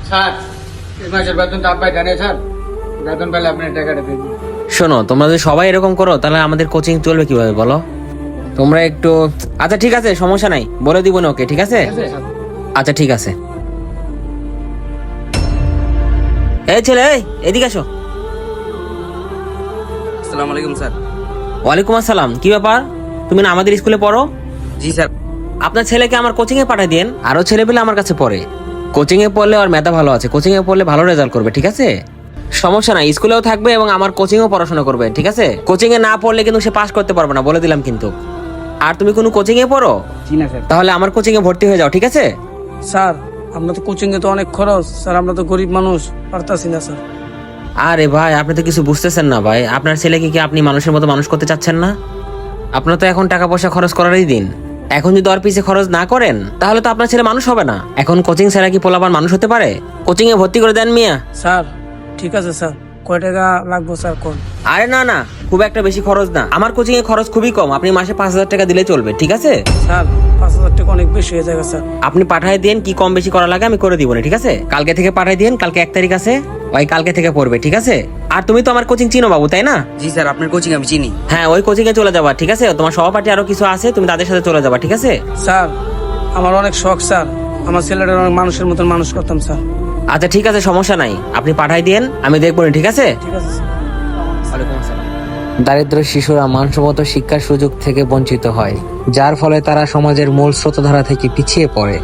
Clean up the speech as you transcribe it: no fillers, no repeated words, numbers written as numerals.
Sir এই মাসের বেতন তো আব্বাই জানে স্যার, বেতন পেলে আপনি টাকাটা দিয়ে দিন। শোনো, তোমরা যদি সবাই এরকম করো তাহলে আমাদের কোচিং চলবে কিভাবে বলো? তোমরা একটু, আচ্ছা ঠিক আছে, সমস্যা নাই, বলে দিব না ওকে, ঠিক আছে? আচ্ছা ঠিক আছে। এই ছেলে, এই এদিকে আসো। আসসালামু আলাইকুম স্যার। ওয়ালাইকুম আসসালাম। কি ব্যাপার, তুমি না আমাদের স্কুলে পড়ো? জি স্যার। আপনার ছেলেকে আমার কোচিং এ পাঠিয়ে দিন, আরো ছেলে পেলে আমার কাছে পড়ে। কোচিং এ পড়লে আর মেধা ভালো আছে, কোচিং এ পড়লে ভালো রেজাল্ট করবে, ঠিক আছে? সমস্যা নাই, স্কুলেও থাকবে এবং আমার কোচিং এও পড়াশোনা করবে, ঠিক আছে? কোচিং এ না পড়লে কিন্তু সে পাস করতে পারবে না, বলে দিলাম কিন্তু। আর তুমি কোনো কোচিং এ পড়ো? জি না স্যার। তাহলে আমার কোচিং এ ভর্তি হয়ে যাও, ঠিক আছে? স্যার আমরা তো কোচিং এ তো অনেক খরচ স্যার, আমরা তো গরিব মানুষ, পারতাছি না স্যার। আরে ভাই, আপনি তো কিছু বুঝতেছেন না ভাই। আপনার ছেলেকে কি আপনি মানুষের মতো মানুষ করতে চাচ্ছেন না? আপনার তো এখন টাকা পয়সা খরচ করারই দিন। এখন যদি ওর পিছে খরচ না করেন তাহলে তো আপনার ছেলে মানুষ হবে না। এখন কোচিং ছাড়া কি পোলাপান মানুষ হতে পারে? কোচিং এ ভর্তি করে দেন মিয়া। স্যার ঠিক আছে স্যার, কয় টাকা লাগবে স্যার কোন? আরে না না, খুব একটা বেশি খরচ না, আমার কোচিং এ খরচ খুবই কম। আপনি মাসে 5,000 টাকা দিলে চলবে, ঠিক আছে? স্যার 5,000 টাকা অনেক বেশি হয়ে যাবে স্যার। আপনি পাঠায় দেন, কি কম বেশি করা লাগে আমি করে দিব না, ঠিক আছে? কালকে থেকে পাঠায় দেন, কালকে 1 তারিখ আছে, ওই কালকে থেকে পড়বে, ঠিক আছে? আর তুমি তো আমার কোচিং চিনো বাবু, তাই না? জি স্যার, আপনার কোচিং আমি চিনি। হ্যাঁ, ওই কোচিং এ চলে যাবা, ঠিক আছে? তোমার সহপাঠী আরো কিছু আছে, তুমি তাদের সাথে চলে যাবা, ঠিক আছে? স্যার আমার অনেক শখ স্যার, আমার ছেলেটা অনেক মানুষের মতন মানুষ করতাম স্যার। আচ্ছা ঠিক আছে, সমস্যা নাই, আপনি পাঠাই দেন, আমি দেখবো না, ঠিক আছে? ঠিক আছে স্যার। দারিদ্র শিশুরা মানসম্মত শিক্ষার সুযোগ থেকে বঞ্চিত হয়, যার ফলে তারা সমাজের মূল স্রোতধারা থেকে পিছিয়ে পড়ে।